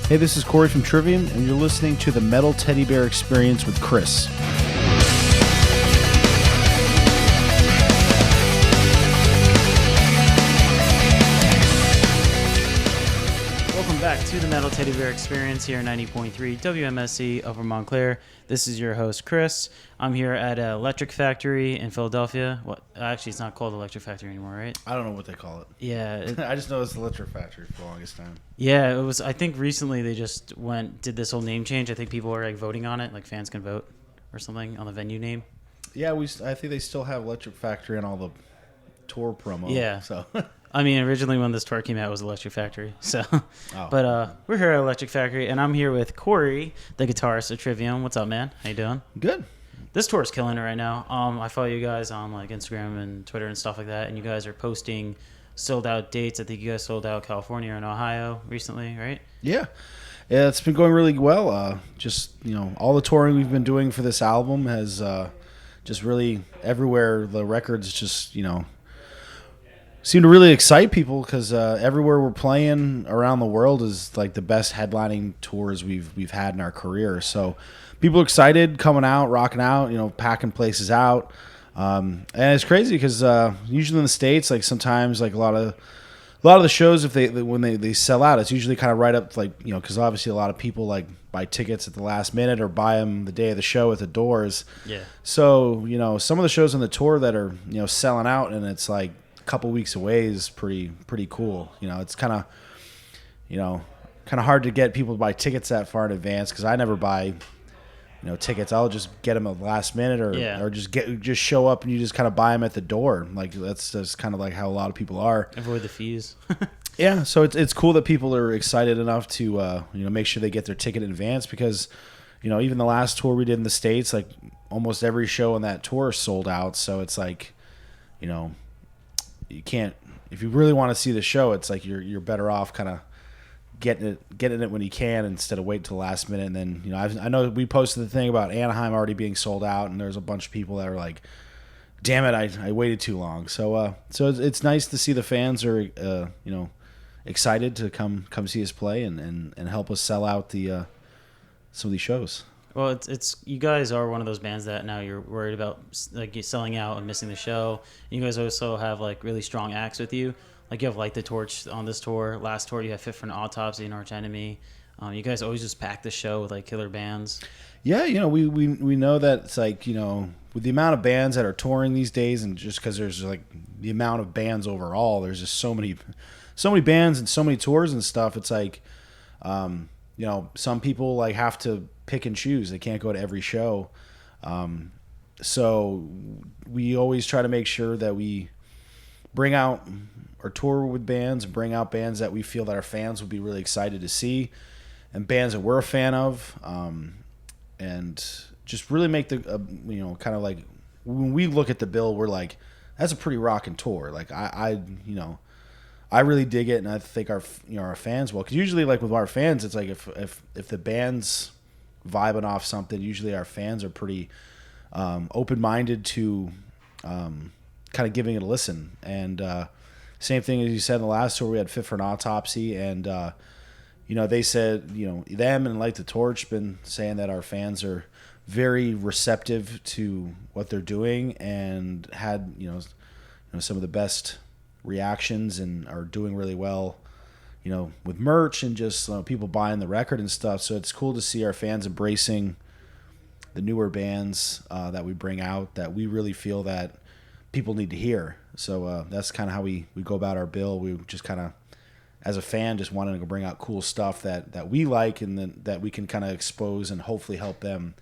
Hey, this is Corey from Trivium, and you're listening to the Metal Teddy Bear Experience with Chris. Welcome back to the Metal Teddy Bear Experience here at 90.3 WMSC Upper Montclair. This is your host, Chris. I'm here at Electric Factory in Philadelphia. Actually, it's not called Electric Factory anymore, right? I don't know what they call it. Yeah. I just know it's Electric Factory for the longest time. Yeah, it was. I think recently they just did this whole name change. I think people are voting on it, fans can vote or something on the venue name. Yeah, I think they still have Electric Factory on all the tour promo. Yeah. So. I mean, originally when this tour came out, it was Electric Factory. So, Oh. But we're here at Electric Factory, and I'm here with Corey, the guitarist of Trivium. What's up, man? How you doing? Good. This tour is killing it right now. I follow you guys on Instagram and Twitter and stuff like that, and you guys are posting sold out dates. I think you guys sold out California and Ohio recently, right? Yeah, it's been going really well. All the touring we've been doing for this album has just really everywhere. The records just seem to really excite people because everywhere we're playing around the world is the best headlining tours we've had in our career. So people are excited, coming out, rocking out, packing places out. And it's crazy because usually in the States, sometimes a lot of the shows, when they sell out, it's usually kind of right up because obviously a lot of people buy tickets at the last minute or buy them the day of the show at the doors. Yeah. So some of the shows on the tour that are selling out and it's a couple weeks away is pretty cool. It's kind of hard to get people to buy tickets that far in advance because I never buy tickets. I'll just get them at the last minute or just show up and you just kind of buy them at the door. That's just kind of how a lot of people are. Avoid the fees. Yeah, so it's cool that people are excited enough to make sure they get their ticket in advance because even the last tour we did in the States, almost every show on that tour sold out. So it's you can't, if you really want to see the show, it's you're better off kind of getting it when you can instead of waiting till the last minute. And then I know we posted the thing about Anaheim already being sold out, and there's a bunch of people that are damn it, I waited too long. So it's nice to see the fans are excited to come see us play and help us sell out the some of these shows. Well, it's you guys are one of those bands that now you're worried about you selling out and missing the show. You guys also have really strong acts with you. You have Light the Torch on this tour. Last tour you have Fit for an Autopsy and Arch Enemy. You guys always just pack the show with killer bands. Yeah, we know that it's with the amount of bands that are touring these days, and just because there's the amount of bands overall, there's just so many bands and so many tours and stuff. It's some people have to pick and choose. They can't go to every show. So we always try to make sure that we bring out or tour with bands and bring out bands that we feel that our fans would be really excited to see and bands that we're a fan of. And just really make the, kind of when we look at the bill, we're that's a pretty rocking tour. I really dig it, and I think our fans will. Because usually, with our fans, it's if the band's vibing off something, usually our fans are pretty open-minded to kind of giving it a listen. And same thing as you said in the last tour, we had Fit for an Autopsy, and they said them and Light the Torch been saying that our fans are very receptive to what they're doing and had some of the best reactions and are doing really well with merch and just people buying the record and stuff. So it's cool to see our fans embracing the newer bands that we bring out that we really feel that people need to hear. So that's kind of how we go about our bill. We just kind of, as a fan, just wanted to bring out cool stuff that we like and then that we can kind of expose and hopefully help them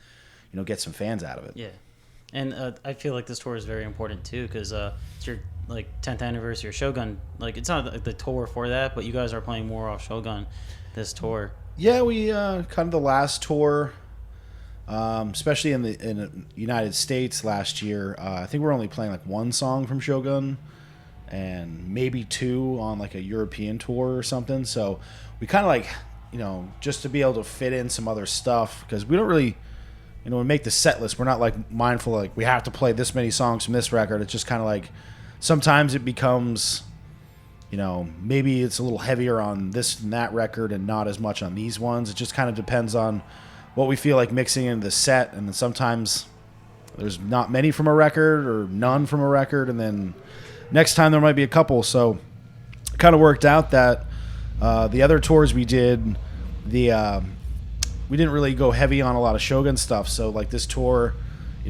get some fans out of it. Yeah. And I feel this tour is very important too because it's your 10th anniversary of Shogun. It's not the tour for that, but you guys are playing more off Shogun this tour. Yeah, we kind of the last tour, especially in the United States last year. I think we're only playing one song from Shogun, and maybe two on a European tour or something. So we kind of just to be able to fit in some other stuff because we don't really. When we make the set list, we're not mindful we have to play this many songs from this record. It's just kind of sometimes it becomes maybe it's a little heavier on this and that record and not as much on these ones. It just kind of depends on what we feel like mixing into the set. And then sometimes there's not many from a record or none from a record. And then next time there might be a couple. So it kind of worked out that the other tours we did, we didn't really go heavy on a lot of Shogun stuff. So like this tour,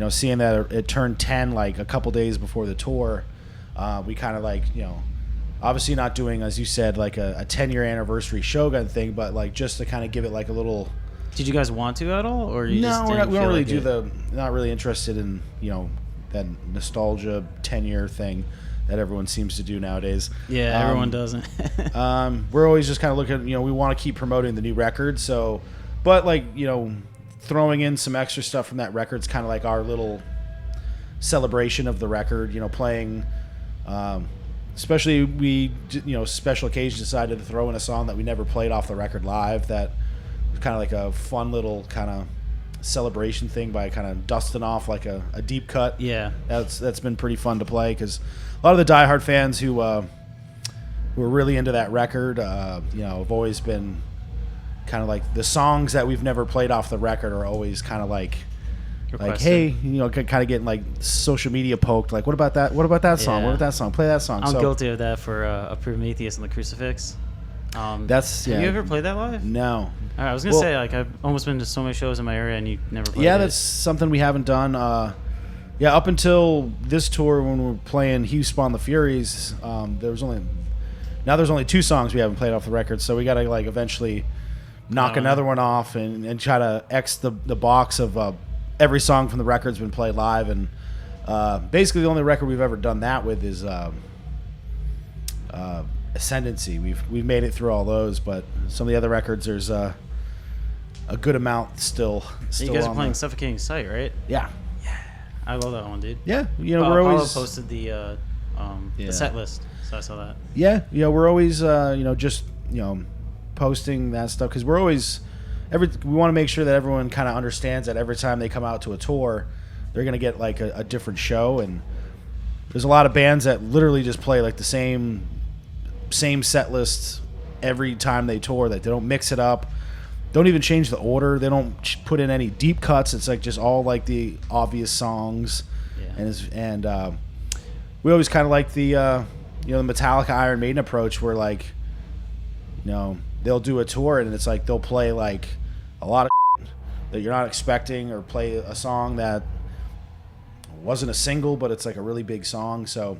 seeing that it turned 10 like a couple days before the tour, we kind of like, obviously not doing, as you said, like a 10-year anniversary Shogun thing, but like just to kind of give it like a little. Did you guys want to at all, or you just we don't really like not really interested in that nostalgia 10-year thing that everyone seems to do nowadays. Yeah, everyone doesn't. We're always just kind of looking, we want to keep promoting the new record, so, but like throwing in some extra stuff from that record's kind of like our little celebration of the record. Playing. Especially we, special occasion decided to throw in a song that we never played off the record live. That was kind of like a fun little kind of celebration thing by kind of dusting off like a deep cut. Yeah, that's been pretty fun to play because a lot of the diehard fans who were really into that record, have always been kind of like the songs that we've never played off the record are always kind of like. Requested. Like, hey, kind of getting like social media poked. Like, what about that? What about that song? Yeah. What about that song? Play that song. I'm guilty of that for a Prometheus and the Crucifix. Have you ever played that live? No. I was gonna say like I've almost been to so many shows in my area and you never played. Yeah, that's something we haven't done. Up until this tour when we were playing Hugh Spawn the Furies, there's only 2 songs we haven't played off the record. So we got to like eventually knock another one off and try to X the box of. Every song from the record's been played live, and basically the only record we've ever done that with is Ascendancy. We've made it through all those, but some of the other records there's a good amount still. You guys are playing Suffocating Sight, right? Yeah. I love that one, dude. Yeah, we're always posted the set list, so I saw that. Yeah, we're always just posting that stuff because we're always. We want to make sure that everyone kind of understands that every time they come out to a tour, they're going to get like a different show. And there's a lot of bands that literally just play like the same set list every time they tour. That they don't mix it up, don't even change the order. They don't put in any deep cuts. It's like just all like the obvious songs. Yeah. And we always kind of like the the Metallica Iron Maiden approach, where like they'll do a tour and it's like they'll play like a lot of that you're not expecting, or play a song that wasn't a single but it's like a really big song. So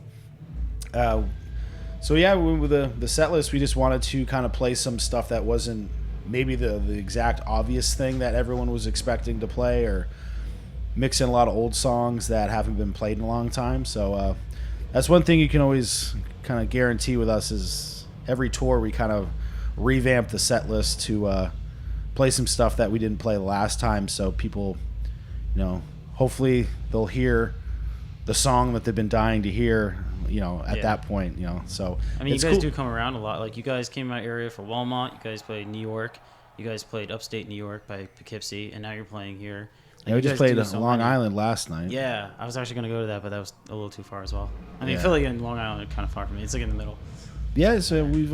with the set list, we just wanted to kind of play some stuff that wasn't maybe the exact obvious thing that everyone was expecting to play, or mix in a lot of old songs that haven't been played in a long time. So that's one thing you can always kind of guarantee with us is every tour we kind of revamp the set list to play some stuff that we didn't play the last time, so people hopefully they'll hear the song that they've been dying to hear at that point. So I mean, you guys do come around a lot. Like, you guys came to my area for Walmart, you guys played New York, you guys played upstate New York by Poughkeepsie, and now you're playing here. Like, we just played Long Island last night. Yeah, I was actually going to go to that, but that was a little too far as well. I mean, Philly and Long Island are kind of far from me. It's like in the middle. Yeah, so we've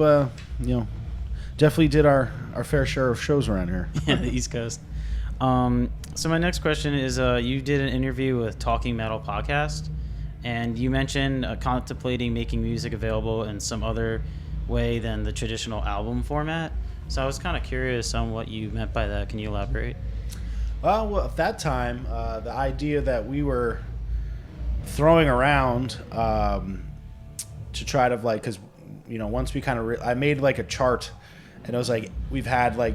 definitely did our fair share of shows around here. Yeah, the East Coast. So my next question is, you did an interview with Talking Metal Podcast, and you mentioned contemplating making music available in some other way than the traditional album format. So I was kind of curious on what you meant by that. Can you elaborate? Well, at that time, the idea that we were throwing around to try to like, because once we kind of I made like a chart. And it was like we've had like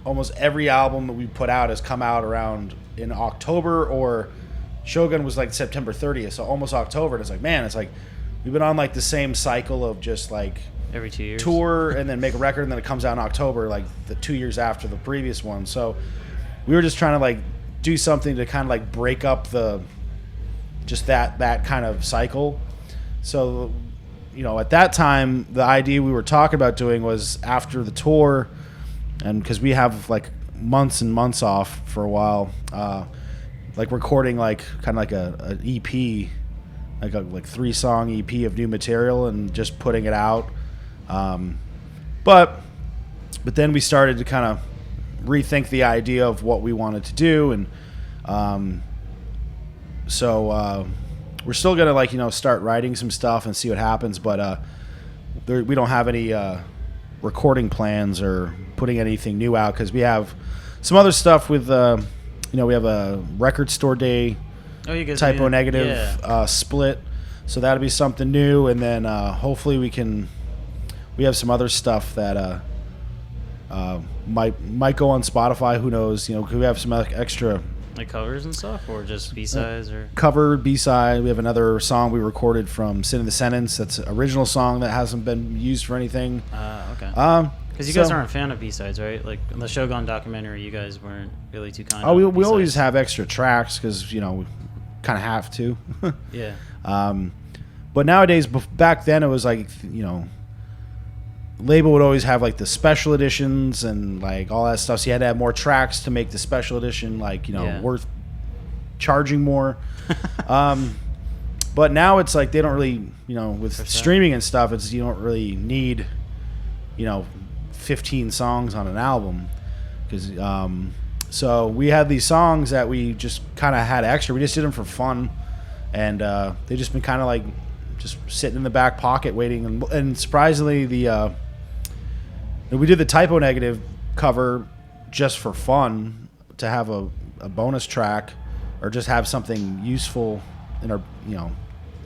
almost every album that we put out has come out around in October, or Shogun was like September 30th, so almost October. And it's like, man, it's like we've been on like the same cycle of just like every 2 years tour and then make a record and then it comes out in October, like the 2 years after the previous one. So we were just trying to like do something to kind of like break up that kind of cycle. So at that time, the idea we were talking about doing was after the tour, and because we have like months and months off for a while, like recording like kind of like an EP, like a 3-song EP of new material, and just putting it out But then we started to kind of rethink the idea of what we wanted to do, and so we're still gonna start writing some stuff and see what happens. But we don't have any recording plans or putting anything new out because we have some other stuff with we have a record store day typo negative split, so that'll be something new, and then hopefully we have some other stuff that might go on Spotify. Who knows? Could we have some extra like covers and stuff, or just B-sides or cover B-side. We have another song we recorded from Sin in the Sentence. That's an original song that hasn't been used for anything. Okay. Because you guys aren't a fan of B-sides, right? Like in the Shogun documentary, you guys weren't really too kind. Oh, we always have extra tracks because we kind of have to. Yeah. But nowadays, back then it was like label would always have like the special editions and like all that stuff. So you had to have more tracks to make the special edition worth charging more. But now it's like they don't really with streaming and stuff. It's you don't really need 15 songs on an album because so we had these songs that we just kind of had extra. We just did them for fun, and they just been kind of like just sitting in the back pocket waiting. And surprisingly, we did the typo negative cover just for fun to have a bonus track or just have something useful in our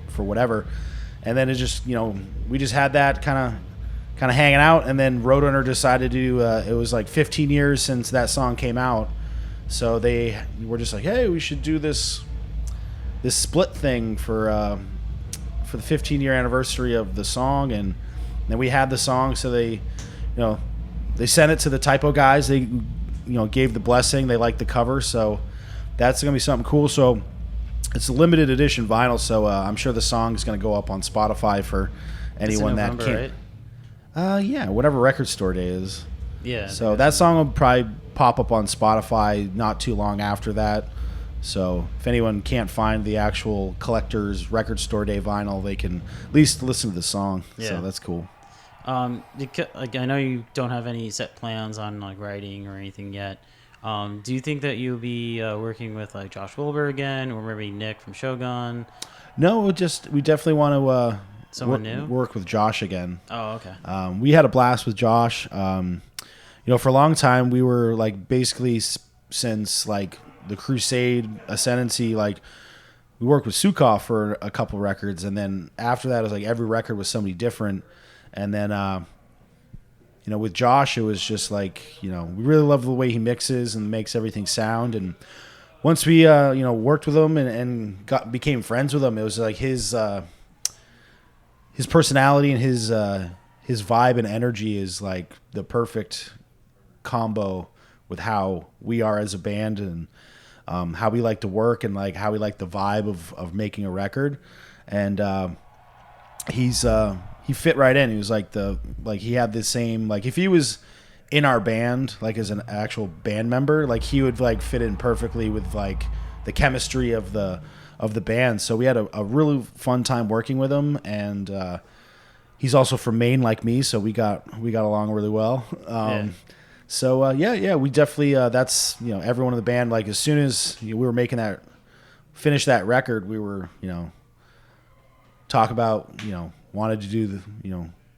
for whatever. And then it just we just had that kind of hanging out, and then Roadrunner decided to do it was like 15 years since that song came out, so they were just like, hey, we should do this split thing for the 15-year anniversary of the song. And then we had the song, so they they sent it to the typo guys. They gave the blessing. They liked the cover, so that's gonna be something cool. So it's a limited edition vinyl, so I'm sure the song is gonna go up on Spotify for anyone that can't. Right? Yeah, whatever record store day is. Yeah. So that song will probably pop up on Spotify not too long after that. So if anyone can't find the actual collector's record store day vinyl, they can at least listen to the song. Yeah. So that's cool. Like I know you don't have any set plans on like writing or anything yet. Do you think that you'll be working with like Josh Wilbur again, or maybe Nick from Shogun? No, we definitely want to work with Josh again. Oh, okay. We had a blast with Josh. For a long time we were like basically since like the Crusade Ascendancy, like we worked with Sukov for a couple records, and then after that it was like every record was somebody different. And then, with Josh, it was just like, we really love the way he mixes and makes everything sound. And once we, worked with him and became friends with him, it was like his personality and his vibe and energy is like the perfect combo with how we are as a band and how we like to work and like how we like the vibe of making a record. And he fit right in. He was like he had the same, like if he was in our band, like as an actual band member, like he would like fit in perfectly with like the chemistry of the band. So we had a really fun time working with him, and he's also from Maine like me, so we got along really well. So we definitely that's everyone in the band, like as soon as we were finish that record, we were talk about wanted to do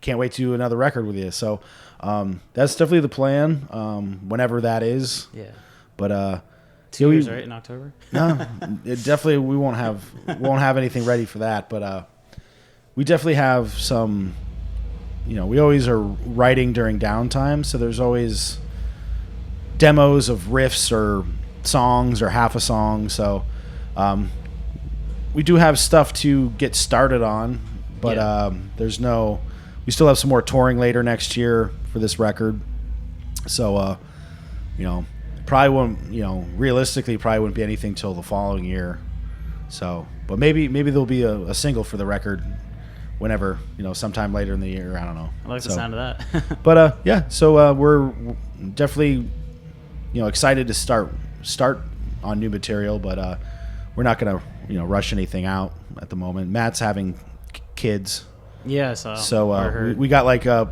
can't wait to do another record with you. So that's definitely the plan, whenever that is. Yeah. But 2 years, right, in October? No, definitely we won't have anything ready for that. But we definitely have some. We always are writing during downtime, so there's always demos of riffs or songs or half a song. So we do have stuff to get started on. But we still have some more touring later next year for this record. So, probably won't, realistically probably wouldn't be anything till the following year. So, but maybe there'll be a single for the record whenever, sometime later in the year. I don't know. I like the sound of that. But so we're definitely, excited to start on new material, but we're not going to, rush anything out at the moment. Matt's having kids, Yeah, so we got like a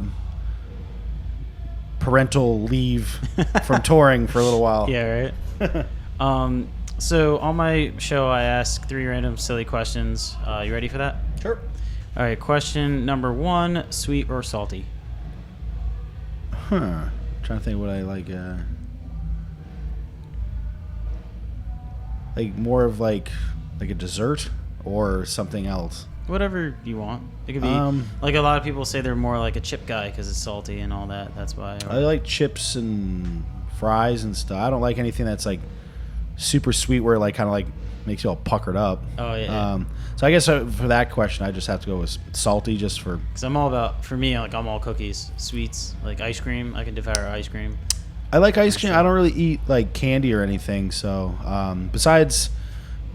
parental leave from touring for a little while. Yeah, right. So on my show, I ask 3 random silly questions. You ready for that? Sure. All right. Question number 1: sweet or salty? I'm trying to think what I like. Like more of like a dessert or something else. Whatever you want. It could be like a lot of people say they're more like a chip guy because it's salty and all that. That's why. I like chips and fries and stuff. I don't like anything that's like super sweet where it like kind of like makes you all puckered up. Oh yeah. So I guess for that question, I just have to go with salty, just for. Because I'm all about, for me, like I'm all cookies, sweets, like ice cream. I can devour ice cream. I like ice cream. I don't really eat like candy or anything. So besides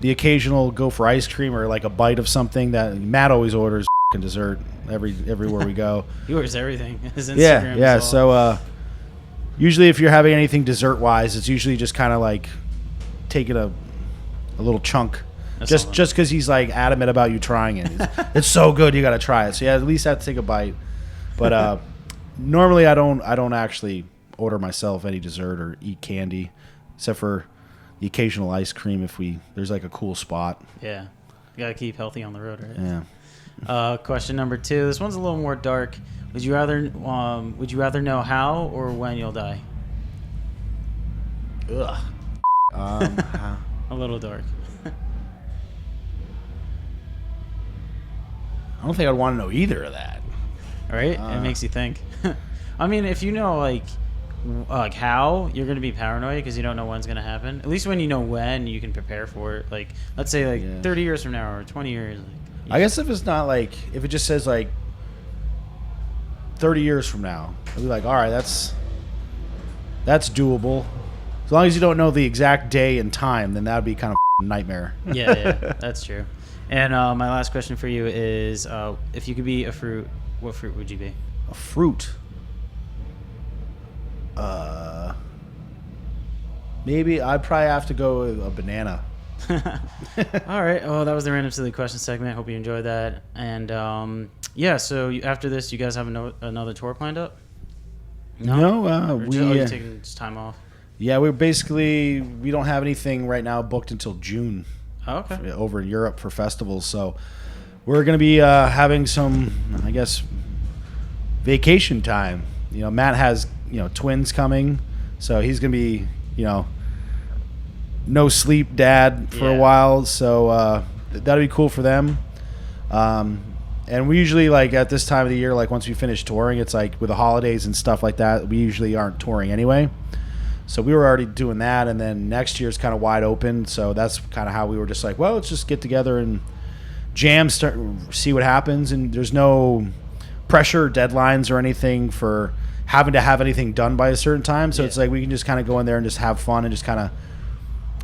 the occasional go for ice cream or like a bite of something that Matt always orders dessert everywhere we go. He orders everything. His Instagram. Yeah. So usually if you're having anything dessert wise, it's usually just kind of like taking a little chunk. Just because he's like adamant about you trying it. It's so good, you got to try it. So yeah, at least I have to take a bite. But normally I don't actually order myself any dessert or eat candy, except for the occasional ice cream if there's like a cool spot. Yeah, you gotta keep healthy on the road, right? Yeah. Question number 2. This one's a little more dark. Would you rather know how or when you'll die? Ugh. A little dark. I don't think I'd want to know either of that. Right? It makes you think. I mean, if you know like how, you're going to be paranoid because you don't know when's going to happen. At least when you know when, you can prepare for it. Like, let's say like 30 years from now or 20 years. Like, I guess if it's not like, if it just says like 30 years from now, I'd be like, all right, that's doable. As long as you don't know the exact day and time, then that would be kind of a nightmare. Yeah, that's true. And my last question for you is, if you could be a fruit, what fruit would you be? A fruit? Maybe I'd probably have to go with a banana. All right. Well, that was the random silly question segment. Hope you enjoyed that. And yeah, so after this, you guys have another tour planned up? No, we taking just time off. Yeah, we don't have anything right now booked until June. Oh, okay. Over in Europe for festivals, so we're going to be having some, I guess, vacation time. You know, Matt has twins coming, so he's going to be no sleep dad for a while. So that'll be cool for them. And we usually like at this time of the year, like once we finish touring, it's like with the holidays and stuff like that, we usually aren't touring anyway. So we were already doing that, and then next year's kind of wide open. So that's kind of how we were just like, well, let's just get together and jam, see what happens. And there's no pressure, deadlines, or anything for having to have anything done by a certain time. So it's like we can just kind of go in there and just have fun and just kind of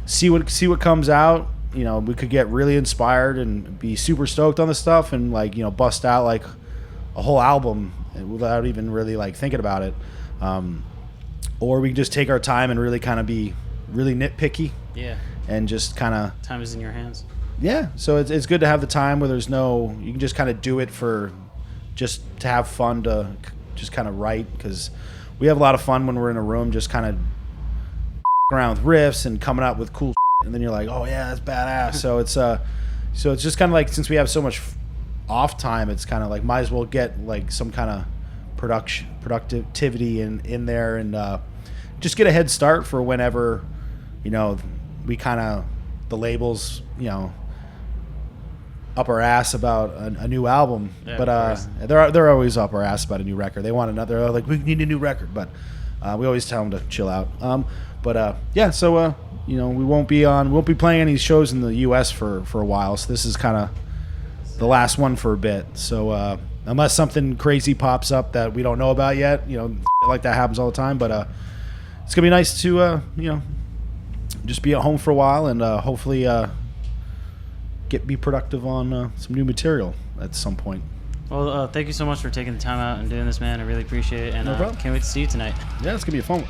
see what comes out. We could get really inspired and be super stoked on the stuff and like bust out like a whole album without even really like thinking about it. Or we can just take our time and really kind of be really nitpicky. Yeah. And just kind of... Time is in your hands. Yeah. So it's good to have the time where there's no... You can just kind of do it for... Just to have fun, to just kind of write. Because we have a lot of fun when we're in a room just kind of around with riffs and coming up with cool and then you're like, oh yeah, that's badass. So it's just kind of like, since we have so much off time, it's kind of like might as well get like some kind of productivity in there and just get a head start for whenever we kind of the labels up our ass about a new album. But they're always up our ass about a new record. They want another, like, we need a new record, but we always tell them to chill out. So we won't be playing any shows in the US for a while, so this is kind of the last one for a bit. So unless something crazy pops up that we don't know about yet, like that happens all the time. But it's gonna be nice to just be at home for a while and hopefully be productive on some new material at some point. Well, thank you so much for taking the time out and doing this, man. I really appreciate it, and no problem. Can't wait to see you tonight. Yeah, it's gonna be a fun one.